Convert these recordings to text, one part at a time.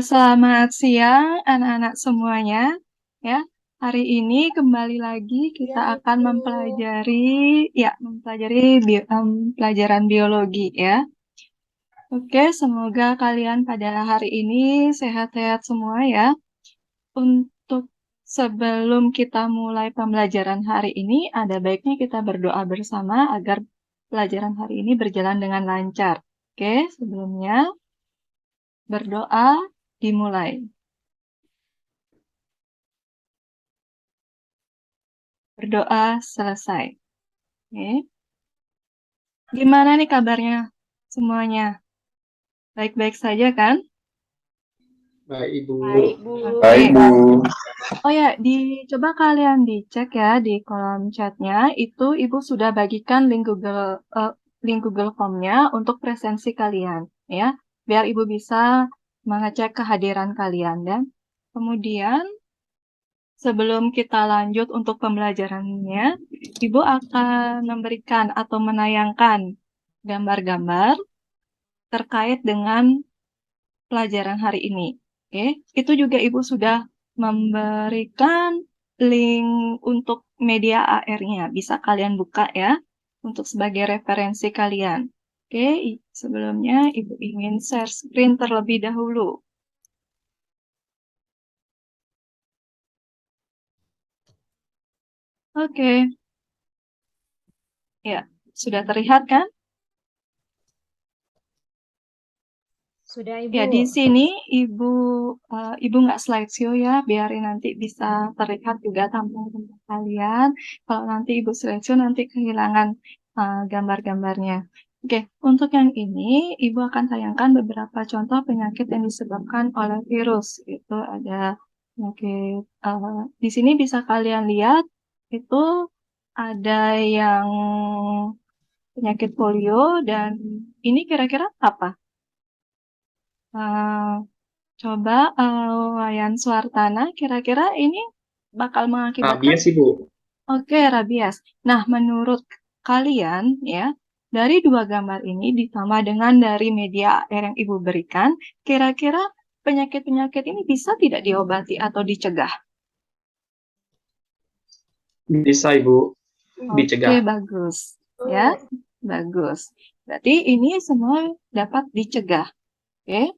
Selamat siang anak-anak semuanya. Ya, hari ini kembali lagi kita akan mempelajari pelajaran biologi ya. Oke, semoga kalian pada hari ini sehat-sehat semua ya. Untuk sebelum kita mulai pembelajaran hari ini, ada baiknya kita berdoa bersama agar pelajaran hari ini berjalan dengan lancar. Oke, sebelumnya berdoa dimulai. Berdoa selesai. Oke. Gimana nih kabarnya semuanya? Baik-baik saja kan? Baik, Ibu. Baik, Bu. Oke. Baik, Bu. Oh ya, coba kalian dicek ya di kolom chatnya. Itu Ibu sudah bagikan link Google Form-nya untuk presensi kalian, ya, biar Ibu bisa mengecek kehadiran kalian. Dan kemudian sebelum kita lanjut untuk pembelajarannya, Ibu akan memberikan atau menayangkan gambar-gambar terkait dengan pelajaran hari ini. Oke, itu juga Ibu sudah memberikan link untuk media AR-nya. Bisa kalian buka ya, untuk sebagai referensi kalian. Oke, sebelumnya Ibu ingin share screen terlebih dahulu. Oke. Ya, sudah terlihat kan? Sudah, Ibu. Ya, di sini Ibu nggak slideshow ya, biarin nanti bisa terlihat juga tampang-tampang kalian. Kalau nanti Ibu slideshow, nanti kehilangan gambar-gambarnya. Oke, untuk yang ini, Ibu akan tayangkan beberapa contoh penyakit yang disebabkan oleh virus. Itu ada penyakit, di sini bisa kalian lihat, itu ada yang penyakit polio, dan ini kira-kira apa? Coba Wayan Suartana, kira-kira ini bakal mengakibatkan Rabies, Ibu. Oke, rabies. Nah, menurut kalian ya, dari dua gambar ini ditambah dengan dari media AR yang Ibu berikan, kira-kira penyakit-penyakit ini bisa tidak diobati atau dicegah? Bisa, Ibu. Dicegah. Oke, bagus. Ya, bagus. Berarti ini semua dapat dicegah. Oke.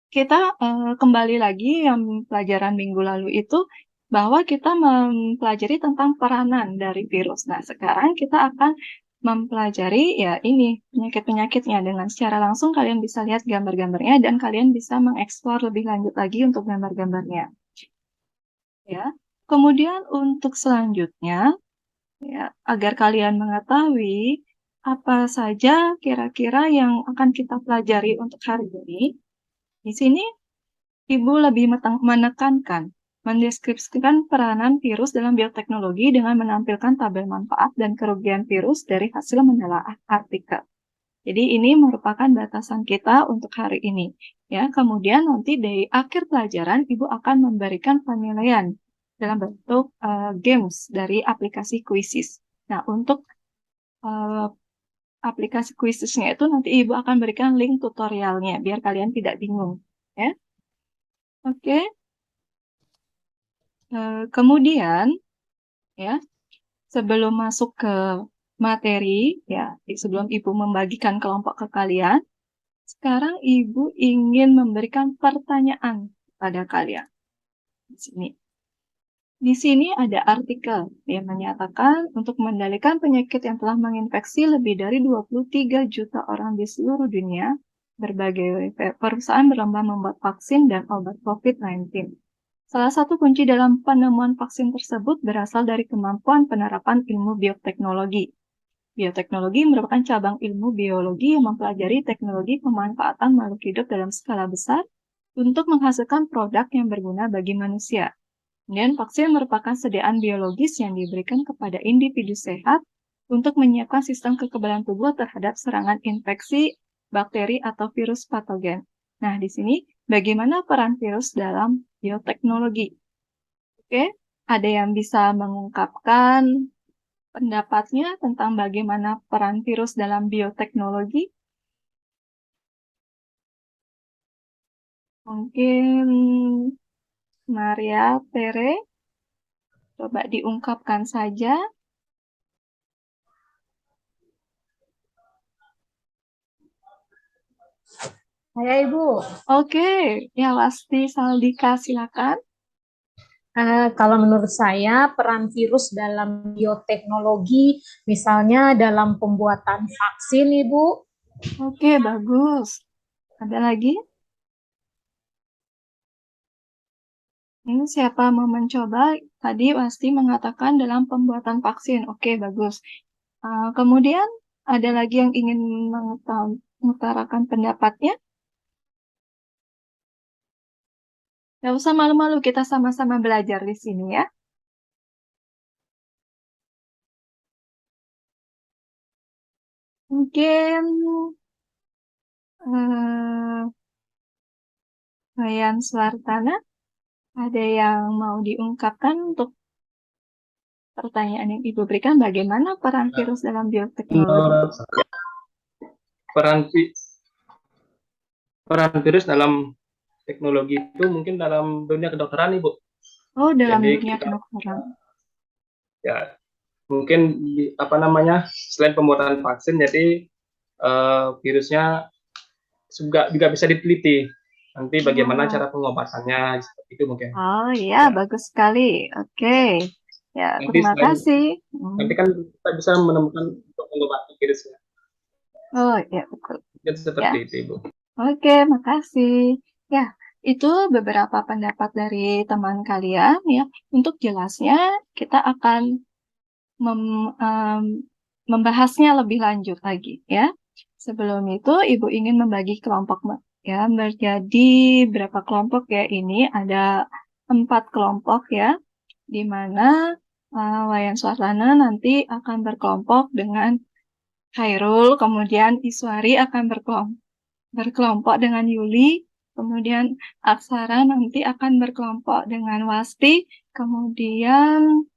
Kita kembali lagi yang pelajaran minggu lalu itu bahwa kita mempelajari tentang peranan dari virus. Nah, sekarang kita akan mempelajari ya ini penyakit-penyakitnya dengan secara langsung. Kalian bisa lihat gambar-gambarnya dan kalian bisa mengeksplor lebih lanjut lagi untuk gambar-gambarnya. Ya. Kemudian untuk selanjutnya, ya, agar kalian mengetahui apa saja kira-kira yang akan kita pelajari untuk hari ini, di sini Ibu lebih menekankan, mendeskripsikan peranan virus dalam bioteknologi dengan menampilkan tabel manfaat dan kerugian virus dari hasil menelaah artikel. Jadi ini merupakan batasan kita untuk hari ini. Ya, kemudian nanti di akhir pelajaran Ibu akan memberikan penilaian dalam bentuk games dari aplikasi Quizzes. Nah, untuk aplikasi Quizzesnya itu nanti Ibu akan berikan link tutorialnya biar kalian tidak bingung. Ya. Oke. Kemudian, ya, sebelum masuk ke materi, ya, sebelum Ibu membagikan kelompok ke kalian, sekarang Ibu ingin memberikan pertanyaan pada kalian. Di sini ada artikel yang menyatakan untuk mengendalikan penyakit yang telah menginfeksi lebih dari 23 juta orang di seluruh dunia, berbagai perusahaan berlomba membuat vaksin dan obat COVID-19. Salah satu kunci dalam penemuan vaksin tersebut berasal dari kemampuan penerapan ilmu bioteknologi. Bioteknologi merupakan cabang ilmu biologi yang mempelajari teknologi pemanfaatan makhluk hidup dalam skala besar untuk menghasilkan produk yang berguna bagi manusia. Kemudian vaksin merupakan sediaan biologis yang diberikan kepada individu sehat untuk menyiapkan sistem kekebalan tubuh terhadap serangan infeksi, bakteri, atau virus patogen. Nah, di sini bagaimana peran virus dalam bioteknologi? Oke, ada yang bisa mengungkapkan pendapatnya tentang bagaimana peran virus dalam bioteknologi? Mungkin Maria Tere, coba diungkapkan saja. Saya Ibu. Oke, ya Lasti Saldika silakan. Kalau menurut saya peran virus dalam bioteknologi, misalnya dalam pembuatan vaksin, Ibu. Oke, bagus. Ada lagi? Ini siapa mau mencoba? Tadi pasti mengatakan dalam pembuatan vaksin. Oke, bagus. Kemudian ada lagi yang ingin mengutarakan pendapatnya? Gak usah malu-malu, kita sama-sama belajar di sini ya. Mungkin Wayan Suartana, ada yang mau diungkapkan untuk pertanyaan yang Ibu berikan, bagaimana peran virus dalam bioteknologi? Menurut saya, peran virus dalam teknologi itu mungkin dalam dunia kedokteran, Ibu. Oh, dalam Jadi dunia kita kedokteran. ya mungkin selain pembuatan vaksin, jadi virusnya juga bisa diteliti. Nanti bagaimana cara pengobatannya, seperti itu mungkin. Oh iya, Ya. bagus sekali. Oke. Ya, Nanti terima kasih. nanti kan kita bisa menemukan untuk mengobati virusnya. Oh iya, betul. Mungkin Ya, seperti itu, Ibu. oke, makasih. Ya, itu beberapa pendapat dari teman kalian ya. Untuk jelasnya, kita akan membahasnya lebih lanjut lagi ya. Sebelum itu, Ibu ingin membagi kelompok ya menjadi berapa kelompok ya? Ini ada 4 kelompok ya, di mana Wayan Suasana nanti akan berkelompok dengan Khairul, kemudian Iswari akan berkelompok dengan Yuli, kemudian Aksara nanti akan berkelompok dengan Wasti, kemudian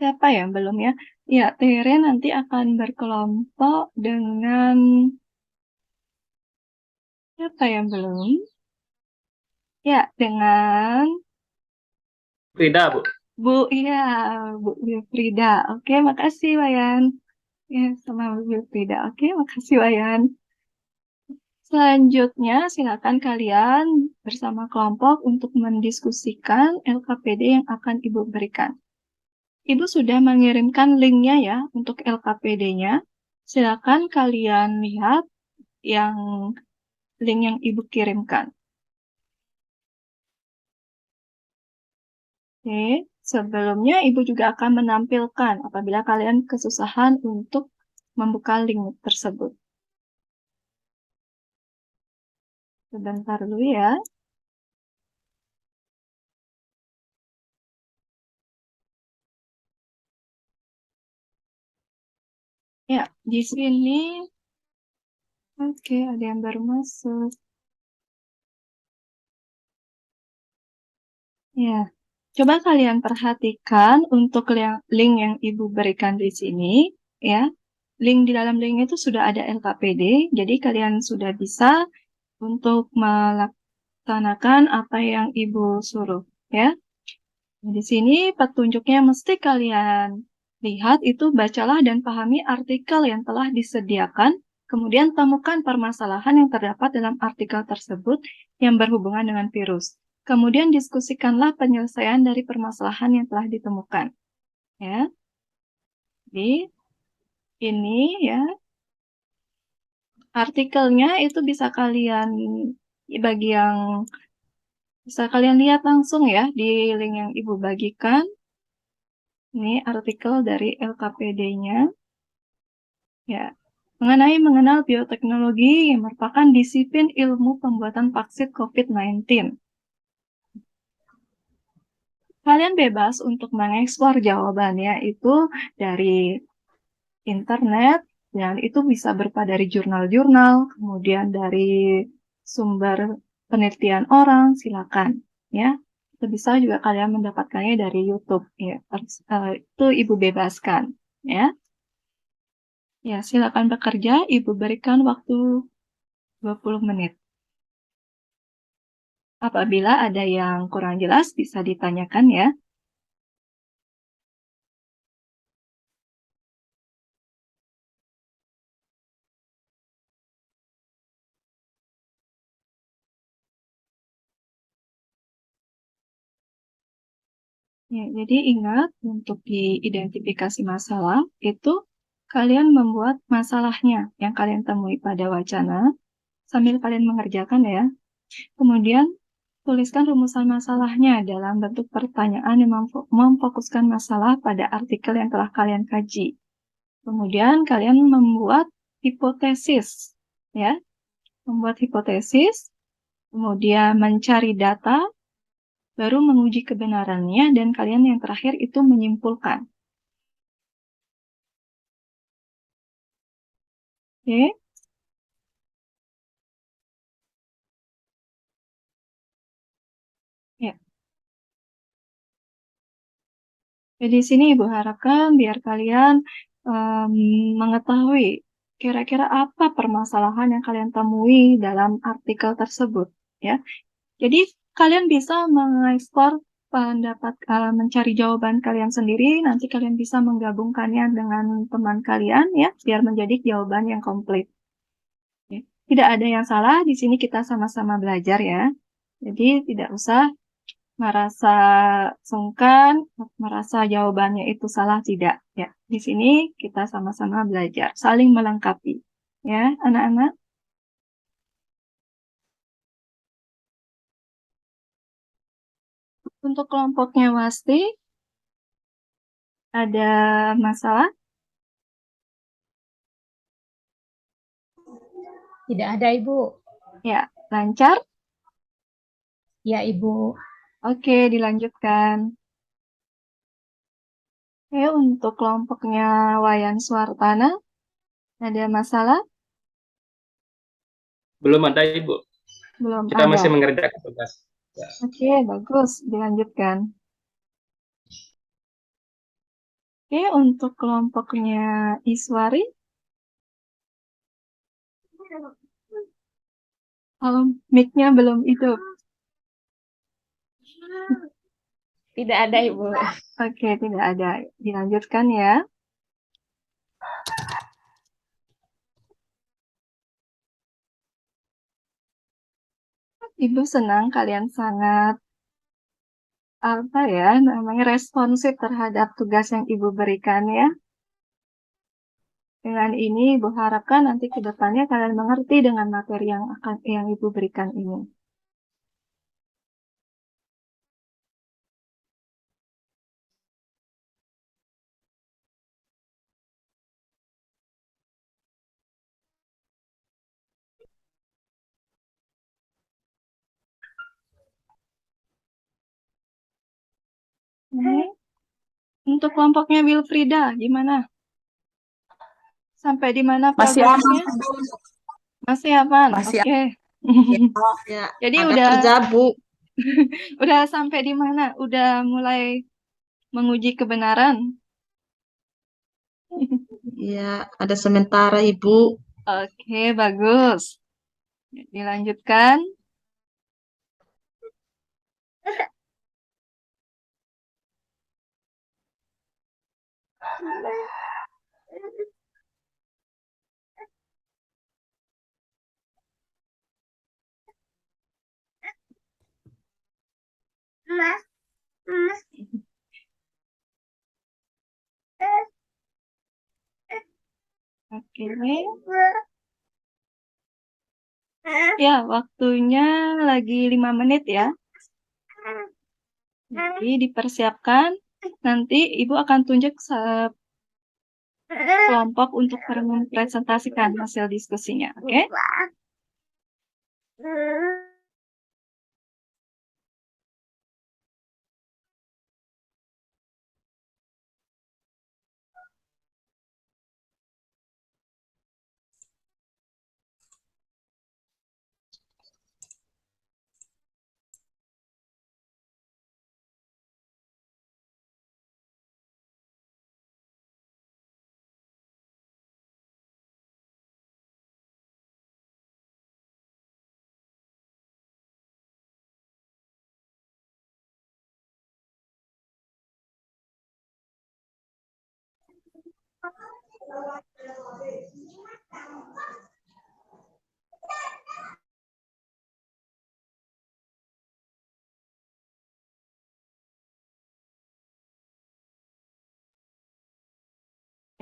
siapa yang belum ya? Ya, Tere nanti akan berkelompok dengan siapa yang belum? Ya, dengan Frida, Bu. Bu, iya, Bu Frida. Oke, makasih Wayan. Ya, sama Bu Frida. Oke, makasih Wayan. Selanjutnya, silakan kalian bersama kelompok untuk mendiskusikan LKPD yang akan Ibu berikan. Ibu sudah mengirimkan linknya ya untuk LKPD-nya. Silakan kalian lihat yang link yang Ibu kirimkan. Oke, sebelumnya Ibu juga akan menampilkan apabila kalian kesusahan untuk membuka link tersebut. Sebentar dulu ya. Ya, di sini, oke, ada yang baru masuk. Ya, coba kalian perhatikan untuk link yang Ibu berikan di sini, ya. Link di dalam link itu sudah ada LKPD, jadi kalian sudah bisa untuk melaksanakan apa yang Ibu suruh, ya. Nah, di sini petunjuknya mesti kalian lihat itu bacalah dan pahami artikel yang telah disediakan, kemudian temukan permasalahan yang terdapat dalam artikel tersebut yang berhubungan dengan virus. Kemudian diskusikanlah penyelesaian dari permasalahan yang telah ditemukan. Ya. Jadi ini ya artikelnya itu bisa kalian bagi yang bisa kalian lihat langsung ya di link yang Ibu bagikan. Ini artikel dari LKPD-nya. Ya, mengenai mengenal bioteknologi yang merupakan disiplin ilmu pembuatan vaksin COVID-19. Kalian bebas untuk mengeksplor jawabannya itu dari internet, dan itu bisa berupa dari jurnal-jurnal, kemudian dari sumber penelitian orang, silakan ya. Itu bisa juga kalian mendapatkannya dari YouTube ya. Itu Ibu bebaskan ya. Ya, silakan bekerja, Ibu berikan waktu 20 menit. Apabila ada yang kurang jelas, bisa ditanyakan ya. Ya, jadi ingat untuk diidentifikasi masalah itu kalian membuat masalahnya yang kalian temui pada wacana sambil kalian mengerjakan ya. Kemudian tuliskan rumusan masalahnya dalam bentuk pertanyaan yang memfokuskan masalah pada artikel yang telah kalian kaji. Kemudian kalian membuat hipotesis ya. Membuat hipotesis, kemudian mencari data, baru menguji kebenarannya, dan kalian yang terakhir itu menyimpulkan. Oke. Ya. Jadi di sini Ibu harapkan biar kalian mengetahui kira-kira apa permasalahan yang kalian temui dalam artikel tersebut. Ya. Jadi kalian bisa mengeksplor pendapat, mencari jawaban kalian sendiri, nanti kalian bisa menggabungkannya dengan teman kalian ya, biar menjadi jawaban yang komplit. Ya. Tidak ada yang salah, di sini kita sama-sama belajar ya. Jadi tidak usah merasa sungkan, merasa jawabannya itu salah, tidak. Ya, di sini kita sama-sama belajar, saling melengkapi. Ya, anak-anak. Untuk kelompoknya Wasti, ada masalah? Tidak ada, Ibu. Ya, lancar? Ya, Ibu. Oke, dilanjutkan. Oke, untuk kelompoknya Wayan Suartana, ada masalah? Belum ada, Ibu. Belum Kita ada. masih mengerjakan tugas. Ya. Oke, bagus. Dilanjutkan. Oke, untuk kelompoknya Iswari, mic-nya belum hidup. Tidak ada, Ibu. Oke, tidak ada. Dilanjutkan ya. Ibu senang kalian sangat apa ya namanya responsif terhadap tugas yang Ibu berikan ya. Dengan ini Ibu harapkan nanti ke depannya kalian mengerti dengan materi yang Ibu berikan ini. Ini untuk kelompoknya Wilfrida gimana? Sampai di mana Masih progresnya? aman. Masih aman. Masih Oke. ya, Jadi agak udah terjabu. udah sampai di mana? Udah mulai menguji kebenaran? Ya, ada sementara Ibu. Oke, bagus. Dilanjutkan. Oke. Ya, waktunya lagi 5 menit ya. Jadi dipersiapkan. Nanti Ibu akan tunjuk kelompok untuk mempresentasikan hasil diskusinya. Oke?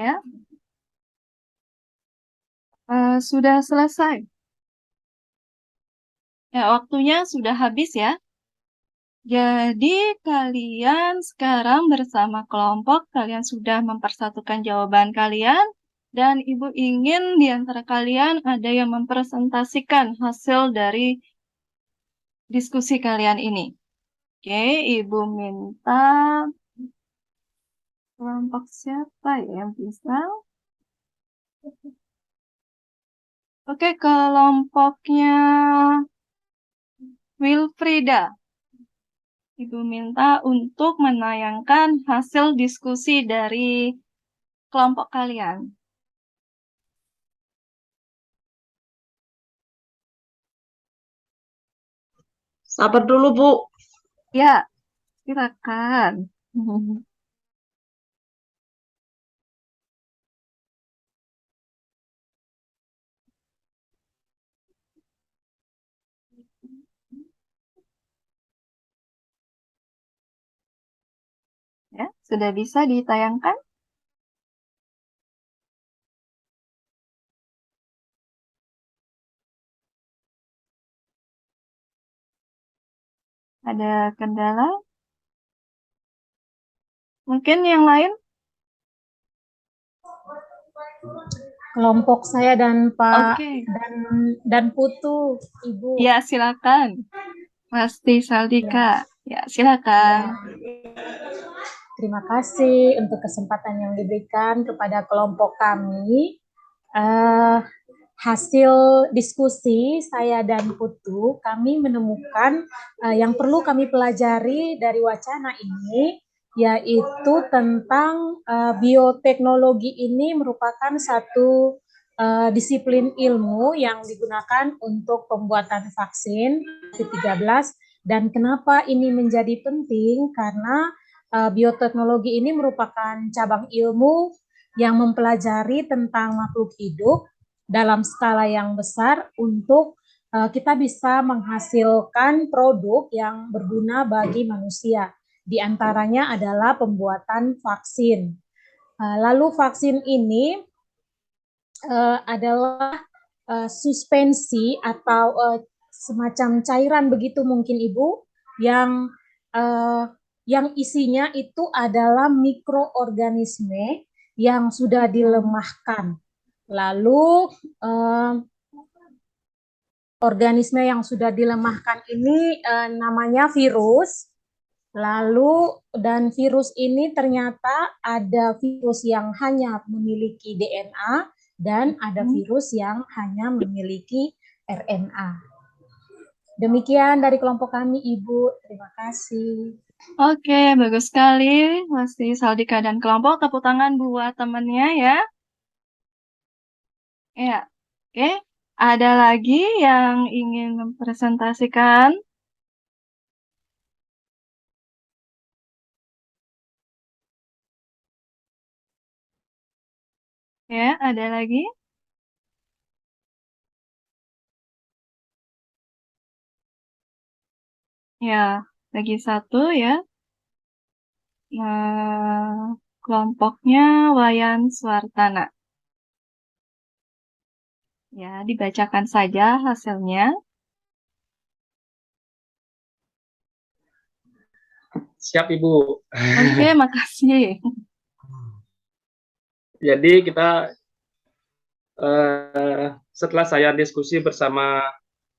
Ya, sudah selesai. Ya, waktunya sudah habis ya. Jadi kalian sekarang bersama kelompok, kalian sudah mempersatukan jawaban kalian, dan Ibu ingin di antara kalian ada yang mempresentasikan hasil dari diskusi kalian ini. Oke, Ibu minta kelompok siapa ya yang bisa? Oke, kelompoknya Wilfrida. Ibu minta untuk menayangkan hasil diskusi dari kelompok kalian. Sabar dulu, Bu. Ya, silakan. Ya, sudah bisa ditayangkan? Ada kendala? Mungkin yang lain? Kelompok saya dan Pak Oke. dan Putu, Ibu. Ya, silakan. Pasti Saldika. Ya, silakan. Terima kasih untuk kesempatan yang diberikan kepada kelompok kami. Hasil diskusi saya dan Putu, kami menemukan yang perlu kami pelajari dari wacana ini, yaitu tentang bioteknologi ini merupakan satu disiplin ilmu yang digunakan untuk pembuatan vaksin COVID-19. Dan kenapa ini menjadi penting? Karena bioteknologi ini merupakan cabang ilmu yang mempelajari tentang makhluk hidup dalam skala yang besar untuk kita bisa menghasilkan produk yang berguna bagi manusia. Di antaranya adalah pembuatan vaksin. Lalu vaksin ini adalah suspensi atau semacam cairan begitu mungkin Ibu yang isinya itu adalah mikroorganisme yang sudah dilemahkan. Lalu organisme yang sudah dilemahkan ini namanya virus. Lalu dan virus ini ternyata ada virus yang hanya memiliki DNA dan ada virus yang hanya memiliki RNA. Demikian dari kelompok kami, Ibu. Terima kasih. Oke, bagus sekali. Masih Saldika dan kelompok. Tepuk tangan buat temannya ya. Ya, oke. Ada lagi yang ingin mempresentasikan? Ya, ada lagi? Ya, lagi satu ya. Kelompoknya Wayan Swartana. Ya, dibacakan saja hasilnya. Siap, Ibu. Oke, makasih. Jadi kita setelah saya diskusi bersama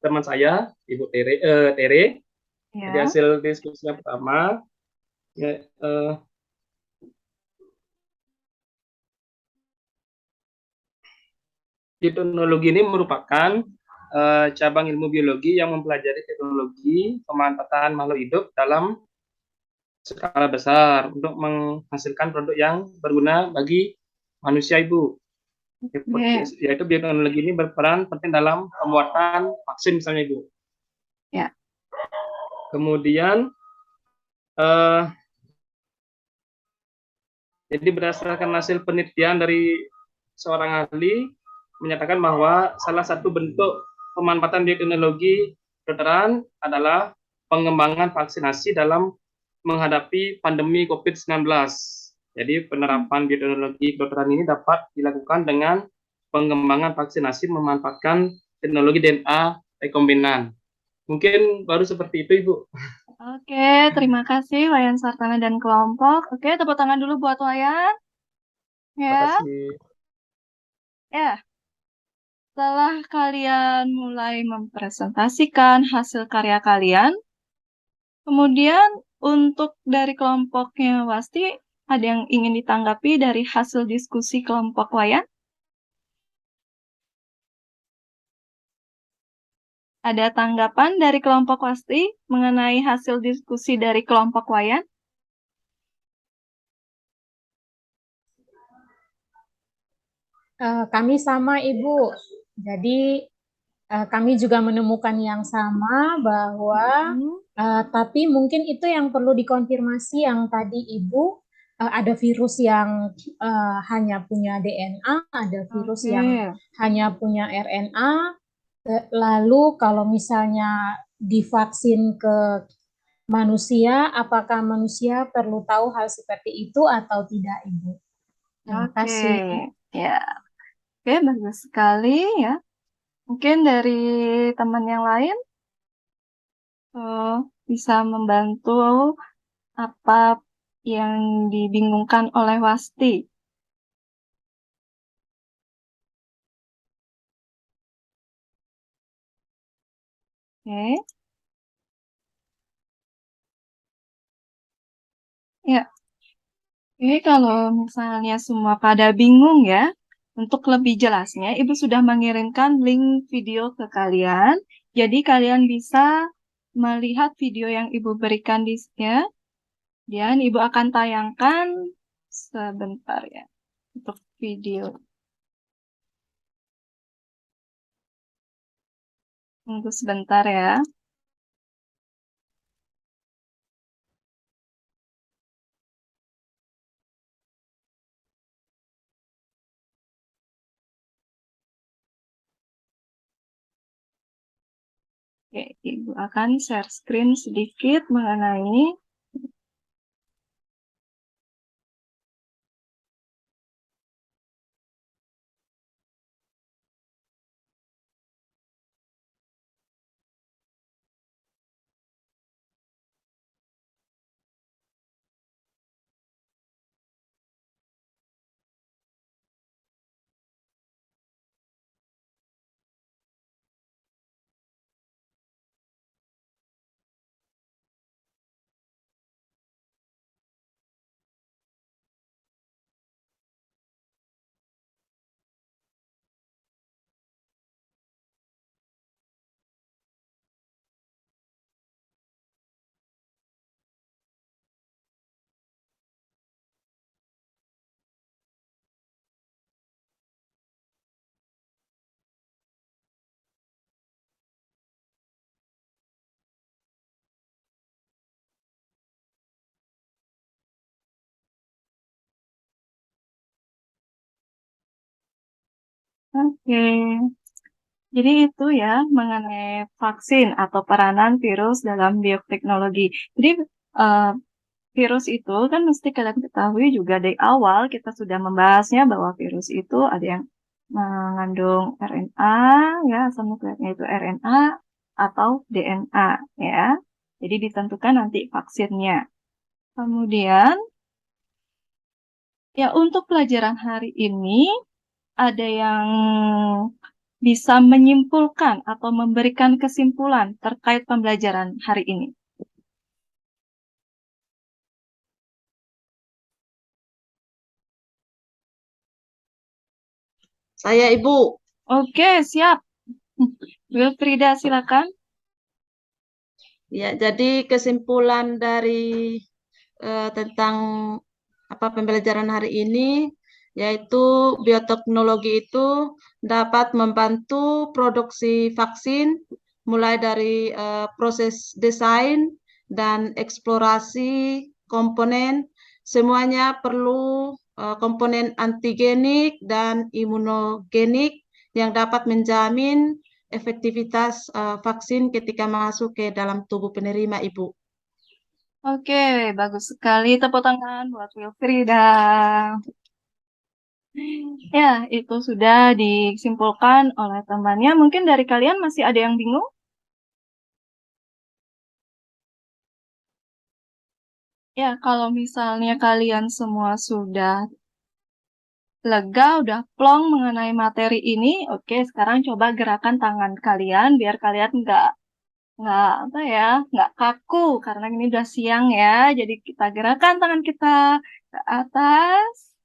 teman saya, Ibu Tere, jadi Ya, hasil diskusinya pertama, ya, teknologi ini merupakan cabang ilmu biologi yang mempelajari teknologi pemanfaatan makhluk hidup dalam skala besar untuk menghasilkan produk yang berguna bagi manusia, Ibu. Yaitu bioteknologi ini berperan penting dalam pembuatan vaksin misalnya, Ibu. ya. Kemudian jadi berdasarkan hasil penelitian dari seorang ahli menyatakan bahwa salah satu bentuk pemanfaatan bioteknologi kedokteran adalah pengembangan vaksinasi dalam menghadapi pandemi COVID-19. Jadi penerapan bioteknologi kedokteran ini dapat dilakukan dengan pengembangan vaksinasi memanfaatkan teknologi DNA rekombinan. Mungkin baru seperti itu, Ibu. Oke, terima kasih Wayan Sartana dan kelompok. Oke, tepuk tangan dulu buat Wayan. Terima Ya, kasih. ya. Setelah kalian mulai mempresentasikan hasil karya kalian, kemudian untuk dari kelompoknya Wasti, ada yang ingin ditanggapi dari hasil diskusi kelompok Wayan? Ada tanggapan dari kelompok Wasti mengenai hasil diskusi dari kelompok Wayan? Kami sama Ibu. Jadi kami juga menemukan yang sama bahwa tapi mungkin itu yang perlu dikonfirmasi yang tadi Ibu ada virus yang hanya punya DNA, ada virus yang hanya punya RNA. Lalu kalau misalnya divaksin ke manusia, apakah manusia perlu tahu hal seperti itu atau tidak, Ibu? Terima kasih. Ya. Oke, bagus sekali ya. Mungkin dari teman yang lain bisa membantu apa yang dibingungkan oleh Wasti. Oke. Ya. Oke, kalau misalnya semua pada bingung ya, untuk lebih jelasnya, Ibu sudah mengirimkan link video ke kalian. Jadi kalian bisa melihat video yang Ibu berikan di sini. Dan Ibu akan tayangkan sebentar ya untuk video. Tunggu sebentar ya. Oke, Ibu akan share screen sedikit mengenai Oke. Jadi itu ya mengenai vaksin atau peranan virus dalam bioteknologi. Jadi virus itu kan mesti kalian ketahui juga dari awal kita sudah membahasnya bahwa virus itu ada yang mengandung RNA ya, asal nukleotnya itu RNA atau DNA ya. Jadi ditentukan nanti vaksinnya. Kemudian ya untuk pelajaran hari ini ada yang bisa menyimpulkan atau memberikan kesimpulan terkait pembelajaran hari ini. Saya Ibu. Oke, siap. Wilfrida, silakan. Ya, jadi kesimpulan dari tentang pembelajaran hari ini yaitu bioteknologi itu dapat membantu produksi vaksin mulai dari proses desain dan eksplorasi komponen, semuanya perlu komponen antigenik dan imunogenik yang dapat menjamin efektivitas vaksin ketika masuk ke dalam tubuh penerima, Ibu. Oke, bagus sekali. Tepuk tangan buat Wilfrida. Ya, itu sudah disimpulkan oleh temannya. Mungkin dari kalian masih ada yang bingung? Ya, kalau misalnya kalian semua sudah lega, udah plong mengenai materi ini, oke, sekarang coba gerakan tangan kalian biar kalian nggak apa ya, nggak kaku karena ini udah siang ya. Jadi kita gerakan tangan kita ke atas,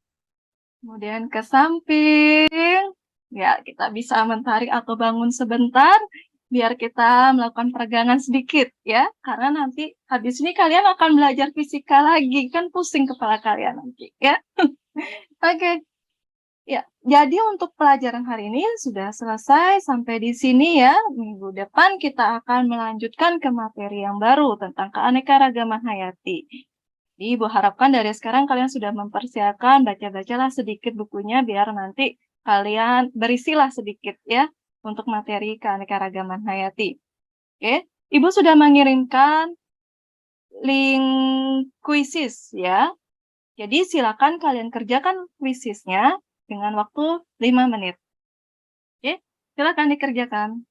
kemudian ke samping. Ya, kita bisa mentarik atau bangun sebentar biar kita melakukan peregangan sedikit ya. Karena nanti habis ini kalian akan belajar fisika lagi, kan pusing kepala kalian nanti ya. Oke. Ya, jadi untuk pelajaran hari ini sudah selesai sampai di sini ya. Minggu depan kita akan melanjutkan ke materi yang baru tentang keanekaragaman hayati. Jadi Ibu harapkan dari sekarang kalian sudah mempersiapkan, baca-bacalah sedikit bukunya biar nanti kalian berisilah sedikit ya untuk materi keanekaragaman hayati. Oke, Ibu sudah mengirimkan link kuisis ya. Jadi silakan kalian kerjakan kuisisnya dengan waktu 5 menit. Oke, silakan dikerjakan.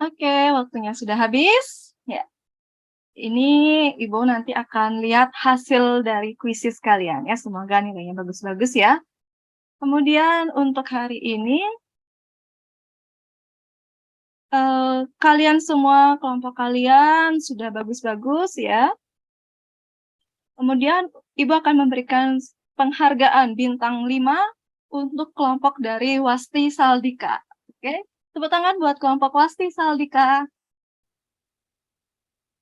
Oke, waktunya sudah habis. Ya, ini Ibu nanti akan lihat hasil dari kuisis kalian ya. Semoga nilainya bagus-bagus ya. Kemudian untuk hari ini, kalian semua, kelompok kalian sudah bagus-bagus ya. Kemudian Ibu akan memberikan penghargaan bintang 5 untuk kelompok dari Wasti Saldika. Oke, tepuk tangan buat kelompok Wasti Saldika.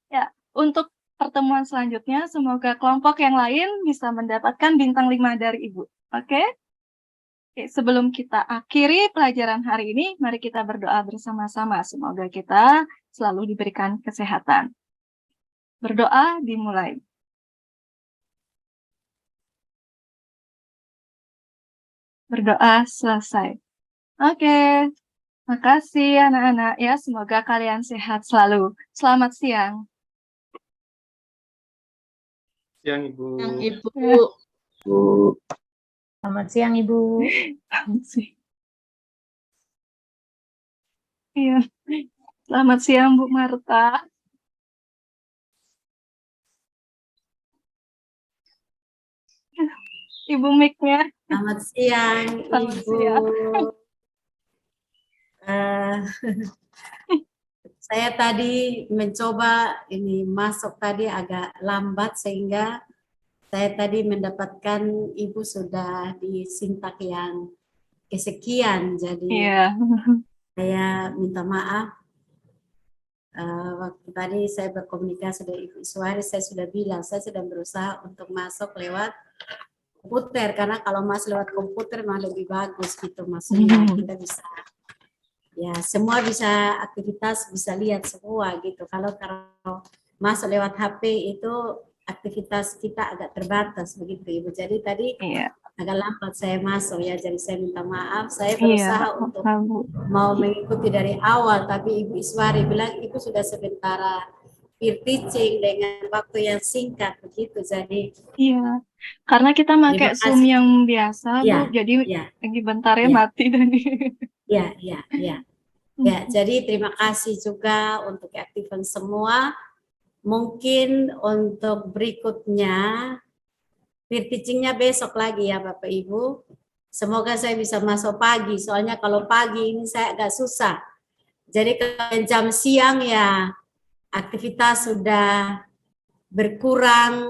Ya, untuk pertemuan selanjutnya, semoga kelompok yang lain bisa mendapatkan bintang 5 dari Ibu. Oke? Oke, sebelum kita akhiri pelajaran hari ini, mari kita berdoa bersama-sama. Semoga kita selalu diberikan kesehatan. Berdoa dimulai. Berdoa selesai. Oke, makasih anak-anak ya. Semoga kalian sehat selalu. Selamat siang. Siang, Ibu. Yang Ibu. Selamat siang, Ibu. Iya. Selamat siang, Bu Marta. Ibu mic-nya. Selamat siang, Selamat Ibu. siang. Saya tadi mencoba ini masuk tadi agak lambat sehingga saya tadi mendapatkan Ibu sudah di sintak yang kesekian. Jadi Iya. saya minta maaf. Waktu tadi saya berkomunikasi dengan Ibu Iswari, saya sudah bilang saya sedang berusaha untuk masuk lewat komputer karena kalau masuk lewat komputer malah lebih bagus gitu, maksudnya kita bisa ya semua bisa aktivitas bisa lihat semua gitu. Kalau masuk lewat HP itu aktivitas kita agak terbatas begitu Ibu. Jadi tadi agak lambat saya masuk ya, jadi saya minta maaf. Saya berusaha untuk mau mengikuti dari awal, tapi Ibu Iswari bilang Ibu sudah sementara peer teaching dengan waktu yang singkat begitu. Jadi iya, karena kita pakai Zoom yang biasa, ya, Bu, jadi lagi bentarnya ya. mati dan Ya, jadi terima kasih juga untuk keaktifan semua. Mungkin untuk berikutnya peer teachingnya besok lagi ya Bapak Ibu. Semoga saya bisa masuk pagi, soalnya kalau pagi ini saya agak susah. Jadi kalau jam siang ya aktivitas sudah berkurang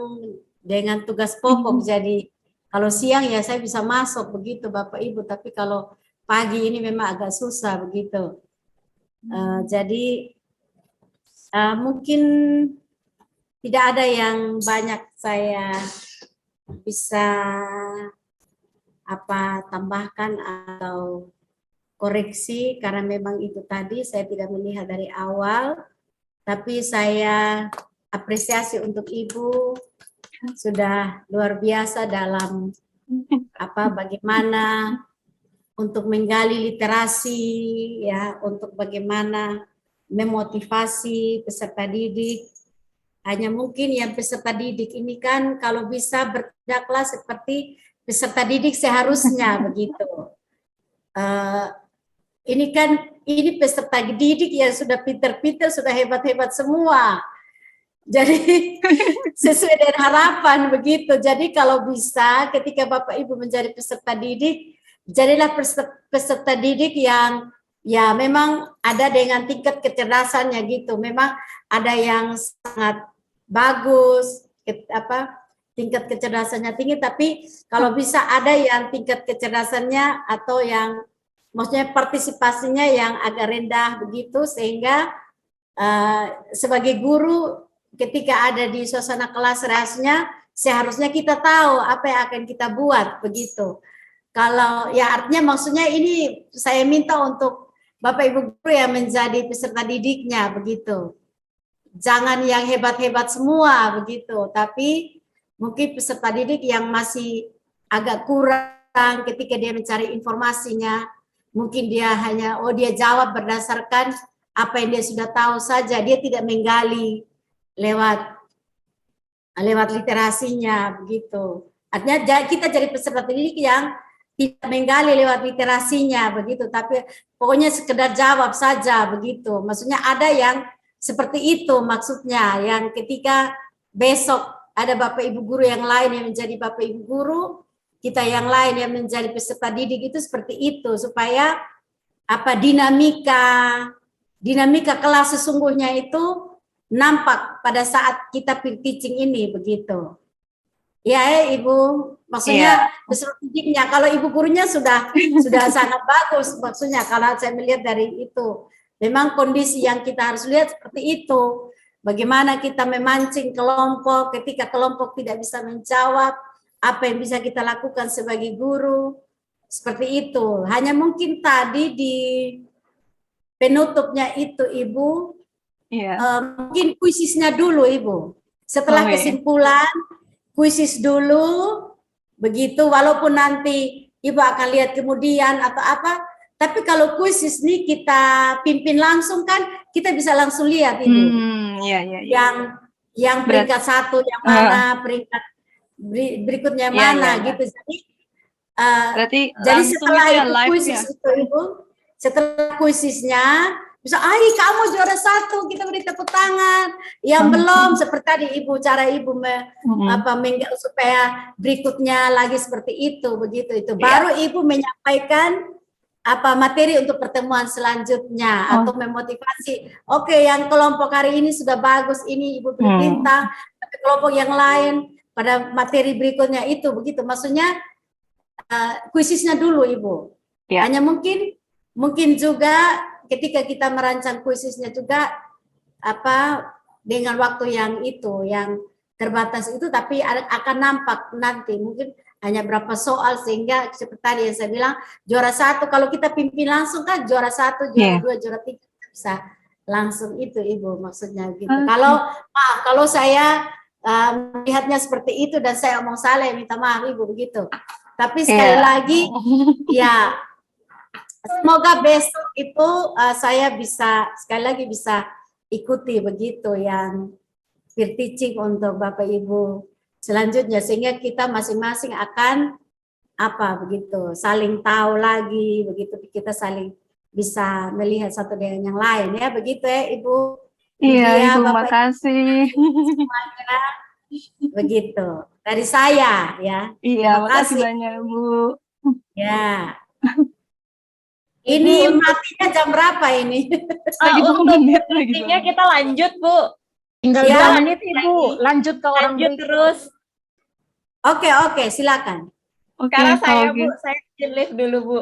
dengan tugas pokok. Jadi kalau siang ya saya bisa masuk begitu Bapak Ibu, tapi kalau pagi ini memang agak susah begitu. Jadi mungkin tidak ada yang banyak saya bisa tambahkan atau koreksi, karena memang itu tadi saya tidak melihat dari awal, tapi saya apresiasi untuk Ibu sudah luar biasa dalam bagaimana untuk menggali literasi, ya, untuk bagaimana memotivasi peserta didik. Hanya mungkin yang peserta didik ini kan kalau bisa bertindaklah seperti peserta didik seharusnya begitu. Ini peserta didik yang sudah pinter-pinter, sudah hebat-hebat semua. Jadi sesuai dengan harapan begitu. Jadi kalau bisa ketika Bapak Ibu menjadi peserta didik, jadilah peserta didik yang ya memang ada dengan tingkat kecerdasannya gitu. Memang ada yang sangat bagus, tingkat kecerdasannya tinggi, tapi kalau bisa ada yang tingkat kecerdasannya atau yang maksudnya partisipasinya yang agak rendah begitu, sehingga sebagai guru ketika ada di suasana kelas seharusnya kita tahu apa yang akan kita buat begitu. Kalau ya artinya maksudnya ini saya minta untuk Bapak Ibu guru yang menjadi peserta didiknya begitu. Jangan yang hebat-hebat semua begitu, tapi mungkin peserta didik yang masih agak kurang ketika dia mencari informasinya, mungkin dia hanya dia jawab berdasarkan apa yang dia sudah tahu saja, dia tidak menggali lewat literasinya begitu. Artinya kita jadi peserta didik yang tidak menggali lewat literasinya begitu, tapi pokoknya sekedar jawab saja begitu. Maksudnya ada yang seperti itu maksudnya, yang ketika besok ada Bapak Ibu guru yang lain yang menjadi Bapak Ibu guru, kita yang lain yang menjadi peserta didik itu seperti itu, supaya dinamika kelas sesungguhnya itu nampak pada saat kita peer teaching ini begitu. Ya Ibu, maksudnya peserta didiknya, kalau Ibu gurunya sudah sangat bagus, maksudnya kalau saya melihat dari itu. Memang kondisi yang kita harus lihat seperti itu. Bagaimana kita memancing kelompok ketika kelompok tidak bisa menjawab, apa yang bisa kita lakukan sebagai guru. Seperti itu. Hanya mungkin tadi di penutupnya itu Ibu, mungkin kuisisnya dulu Ibu. Setelah kesimpulan, kuisis dulu, begitu, walaupun nanti Ibu akan lihat kemudian atau apa. Tapi kalau kuisis nih kita pimpin langsung kan, kita bisa langsung lihat Ibu. Yang peringkat 1 yang mana, peringkat berikutnya mana gitu. Jadi setelah itu kuisis itu Ibu, setelah kuisisnya bisa, kamu juara 1, kita beri tepuk tangan. Yang belum seperti tadi Ibu, cara Ibu supaya berikutnya lagi seperti itu, begitu itu. Baru Ibu menyampaikan materi untuk pertemuan selanjutnya atau memotivasi. Oke, yang kelompok hari ini sudah bagus, ini Ibu beri bintang, tapi kelompok yang lain pada materi berikutnya itu begitu. Maksudnya kuisisnya dulu Ibu. Hanya mungkin juga ketika kita merancang kuisisnya juga dengan waktu yang terbatas itu, tapi akan nampak nanti mungkin hanya berapa soal, sehingga seperti tadi yang saya bilang, juara 1 kalau kita pimpin langsung kan juara 1, juara 2, juara 3 bisa langsung itu Ibu, maksudnya gitu. Kalau saya melihatnya seperti itu dan saya omong salah, minta maaf Ibu begitu. Tapi sekali lagi ya semoga besok itu saya sekali lagi bisa ikuti begitu yang peer teaching untuk Bapak Ibu selanjutnya, sehingga kita masing-masing akan begitu saling tahu lagi begitu, kita saling bisa melihat satu dengan yang lain ya, begitu ya Ibu. Iya Ibu, makasih semuanya begitu dari saya ya. Iya, makasih banyak Bu. Ya. Ini matinya jam berapa ini? Lagi 2 menit lagi. Intinya kita lanjut Bu. Tinggal 2 menit Ibu, lanjut ke orang terus. Oke, silakan. Oke, Sekarang saya kalau Bu, gitu. saya izin live dulu Bu.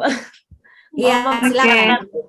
Iya, Ngomong silakan. Oke.